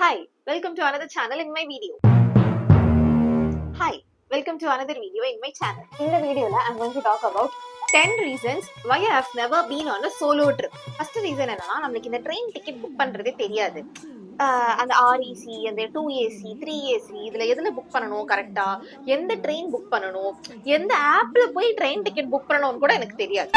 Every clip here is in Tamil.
Hi, welcome to another channel in my video. Hi, welcome to another video in my channel. In the video, I'm going to talk about 10 reasons why I have never been on a solo trip. First reason என்னன்னா நம்மளுக்கு இந்த ட்ரெயின் டிக்கெட் புக் பண்றதே தெரியாது. அந்த REC அந்த 2AC 3AC இதுல எதுல புக் பண்ணணும் கரெக்டா, எந்த ட்ரெயின் புக் பண்ணணும், எந்த ஆப்ல போய் ட்ரெயின் டிக்கெட் புக் பண்ணணும்னு கூட எனக்கு தெரியாது.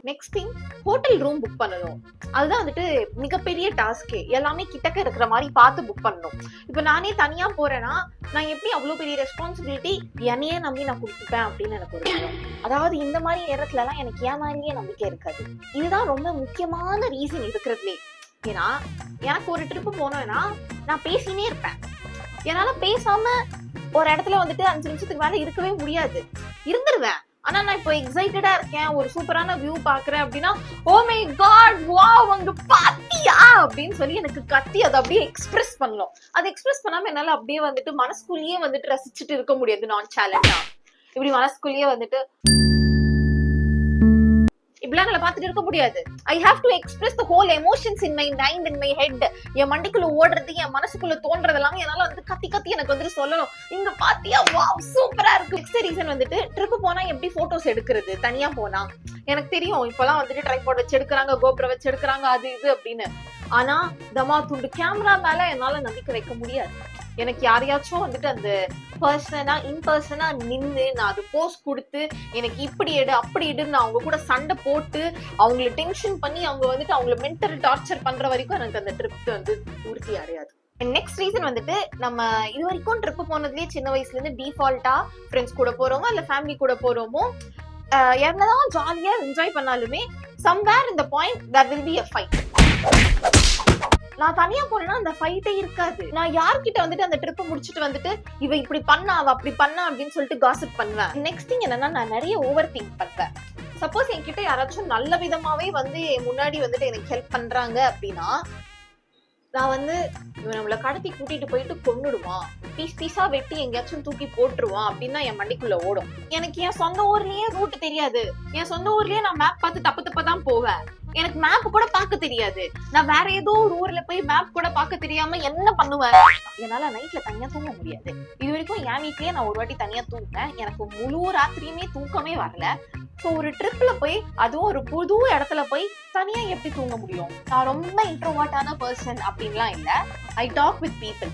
Next thing, hotel room book பண்ணணும். அதுதான் வந்துட்டு மிகப்பெரிய டாஸ்கே. எல்லாமே கிட்டக்க இருக்கிற மாதிரி பார்த்து புக் பண்ணணும். இப்ப நானே தனியா போறேன்னா நான் எப்படி அவ்வளவு பெரிய ரெஸ்பான்சிபிலிட்டி என்னையே நம்பி நான் கொடுத்துப்பேன் அப்படின்னு எனக்கு ஒரு பயம். அதாவது இந்த மாதிரி நேரத்துல எல்லாம் எனக்கு ஏன் மாதிரியே நம்பிக்கை இருக்காது. இதுதான் ரொம்ப முக்கியமான ரீசன் இருக்கிறதுலே. ஏன்னா எனக்கு ஒரு ட்ரிப்பு போனோம்னா நான் பேசினே இருப்பேன். என்னால பேசாம ஒரு இடத்துல வந்துட்டு 5 நிமிஷத்துக்கு மேல இருக்கவே முடியாது. இருந்துருவேன். ஆனா நான் இப்போ எக்ஸைட்டடா இருக்கேன், ஒரு சூப்பரான வியூ பாக்குறேன் அப்படின்னா, ஓ மை காட் வாவ் அங்க பாத்தியா அப்படின்னு சொல்லி எனக்கு கத்தி அதை அப்படியே எக்ஸ்பிரஸ் பண்ணணும். அதை எக்ஸ்பிரஸ் பண்ணாம என்னால அப்படியே வந்துட்டு மனசுக்குள்ளேயே வந்துட்டு ரசிச்சுட்டு இருக்க முடியாது. நான் சேலண்டா இப்படி மனசுக்குள்ளேயே வந்துட்டு இப்படிலாம் என்னால பாத்துட்டு இருக்க முடியாது. I have to express the whole emotions in my mind in my head. என் மண்டிக்குள்ள ஓடுறது, என் மனசுக்குள்ள தோன்றது எல்லாமே என்னால வந்து கத்தி கத்தி எனக்கு வந்துட்டு சொல்லணும். இங்க பாத்தியா வாவ் சூப்பரா இருக்கு. நெக்ஸ்ட் ரீசன் வந்துட்டு ட்ரிப் போனா எப்படி போட்டோஸ் எடுக்கிறது. தனியா போனா எனக்கு தெரியும் இப்பெல்லாம் வந்துட்டு ட்ரைபாட் வச்சு எடுக்கிறாங்க, கோப்ரோ வச்சு எடுக்கிறாங்க, அது இது அப்படின்னு. ஆனா தமா துண்டு கேமரா மேல என்னால நம்பிக்கை வைக்க முடியாது. எனக்கு யாரையாச்சும் வந்துட்டு அந்த பர்சனா இன்பர்சனா நின்று நான் அது போஸ்ட் கொடுத்து எனக்கு இப்படி எடு அப்படி எடுன்னு அவங்க கூட சண்டை போட்டு அவங்கள டென்ஷன் பண்ணி அவங்க வந்துட்டு அவங்கள மென்டல் டார்ச்சர் பண்ற வரைக்கும் எனக்கு அந்த ட்ரிப் வந்து பூர்த்தி அடையாது. நெக்ஸ்ட் ரீசன் வந்துட்டு நம்ம இது வரைக்கும் ட்ரிப் போனதுலயே சின்ன வயசுல இருந்து டிஃபால்ட்டா ஃப்ரெண்ட்ஸ் கூட போறோமோ இல்ல ஃபேமிலி கூட போறோமோ, என்னதான் ஜாலியா என்ஜாய் பண்ணாலுமே சம்வேர் இந்த point there will be a fight. நான் தனியா போனேன்னா அந்த ஃபைட்டே இருக்காது. நான் யார்கிட்ட வந்துட்டு அந்த ட்ரிப் முடிச்சுட்டு வந்துட்டு இவ இப்படி பண்ணா அவ அப்படி பண்ணா அப்படின்னு சொல்லிட்டு காசிப் பண்ணுவேன். நெக்ஸ்ட் திங் என்னன்னா நான் நிறைய ஓவர் திங்க் பண்ணுவேன். சப்போஸ் என்கிட்ட யாராச்சும் நல்ல விதமாவே வந்து முன்னாடி வந்துட்டு எனக்கு ஹெல்ப் பண்றாங்க அப்படின்னா நான் வந்து இவன் நம்மள கடத்தி கூட்டிட்டு போயிட்டு கொன்னுடுவான், பீஸ் பீஸா வெட்டி எங்கேயாச்சும் தூக்கி போட்டுருவான் அப்படின்னு என் மண்டிக்குள்ள ஓடும். எனக்கு என் சொந்த ஊர்லயே ரூட் தெரியாது. என் சொந்த ஊர்லயே நான் மேப் பார்த்து தப்பு தப்பா தான் போவேன். எனக்கு மேப் கூட பார்க்க தெரியாது. நான் வேற ஏதோ ஒரு ஊர்ல போய் மேப் கூட பார்க்க தெரியாம என்ன பண்ணுவேன்? என்னால நைட்ல தனியா தூங்க முடியாது. இது வரைக்கும் என் வீட்லயே நான் ஒரு வாட்டி தனியா தூங்கினேன். எனக்கு முழு ராத்திரியுமே தூக்கமே வரல. ஸோ ஒரு ட்ரிப்ல போய் அதுவும் ஒரு புது இடத்துல போய் தனியா எப்படி தூங்க முடியும்? நான் ரொம்ப இன்ட்ரோவர்ட்டான பர்சன் அப்படின்லாம் இல்ல. I talk with people.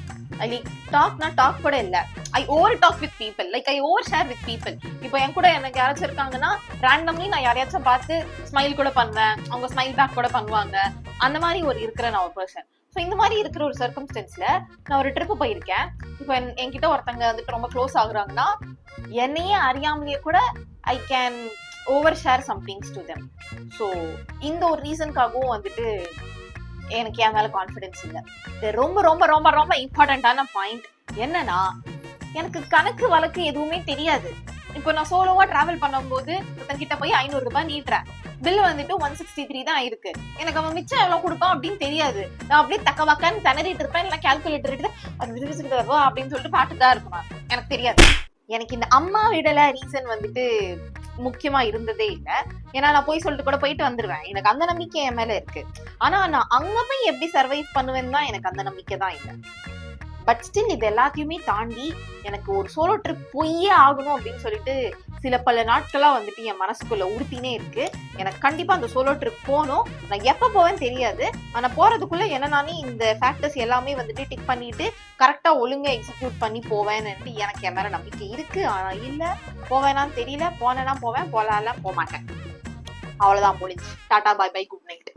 Talk கூட இல்ல. I over talk with people. Like I over share with people. இப்போ என் கூட எனக்கு யாராச்சும் இருக்காங்கன்னா ரேண்டம்லி நான் யாரையாச்சும் பார்த்து ஸ்மைல் கூட பண்ணுவேன், அவங்க ஸ்மைல் பேக் கூட பண்ணுவாங்க. அந்த மாதிரி ஒரு இருக்கிற நான் ஒரு பர்சன். ஸோ இந்த மாதிரி இருக்கிற ஒரு சர்க்கம்ஸ்டன்ஸ்ல நான் ஒரு ட்ரிப் போயிருக்கேன். இப்போ என்கிட்ட ஒருத்தங்க வந்துட்டு ரொம்ப க்ளோஸ் ஆகுறாங்கன்னா என்னையே அறியாமலேயே கூட I can over share some things to them. So இந்த ஒரு ரீசனுக்காகவும் வந்துட்டு எனக்கு என் மேல கான்ஃபிடன்ஸ் இல்லை. ரொம்ப ரொம்ப ரொம்ப ரொம்ப இம்பார்ட்டன்டான பாயிண்ட் என்னன்னா, எனக்கு கணக்கு வழக்கு எதுவுமே தெரியாது. இப்போ நான் சோலோவா டிராவல் பண்ணும்போது ஒருத்தங்கிட்ட போய் 500 ரூபாய் நீட்டுறேன். பில் வந்துட்டு 163 தான் இருக்கு. எனக்கு அவன் மிச்சம் எவ்வளவு கொடுப்பான் அப்படின்னு தெரியாது. நான் அப்படியே தக்கவாக்கான்னு திணறிட்டு இருப்பேன். இல்லை கால்குலேட்டர் எடுத்து அப்படின்னு சொல்லிட்டு பாட்டுதான் இருக்குமா, எனக்கு தெரியாது. எனக்கு இந்த அம்மா விடல ரீசன் வந்துட்டு முக்கியமா இருந்ததே இல்லை. ஏன்னா நான் போய் சொல்லிட்டு கூட போயிட்டு வந்துருவேன். எனக்கு அந்த நம்பிக்கை என் மேல இருக்கு. ஆனா நான் அங்க போய் எப்படி சர்வைவ் பண்ணுவேன்னு தான் எனக்கு அந்த நம்பிக்கை தான் இல்லை. பட் ஸ்டில் இது எல்லாத்தையுமே தாண்டி எனக்கு ஒரு சோலோ ட்ரிப் போயே ஆகணும் அப்படின்னு சொல்லிட்டு சில பல நாட்களா வந்துட்டு என் மனசுக்குள்ள உறுத்தினே இருக்கு. எனக்கு கண்டிப்பா அந்த சோலோ ட்ரிப் போகணும். நான் எப்ப போவேன்னு தெரியாது. ஆனா போறதுக்குள்ள என்ன நானே இந்த ஃபேக்டர்ஸ் எல்லாமே வந்துட்டு டிக் பண்ணிட்டு கரெக்டா ஒழுங்கா எக்ஸிக்யூட் பண்ணி போவேன்னு எனக்கு என் மேல நம்பிக்கை இருக்கு. ஆனா இல்ல, போவேனான்னு தெரியல. போனேன்னா போவேன், போலாம் போக மாட்டேன். அவ்வளவுதான், முடிஞ்சு. Tata bye bye, good night.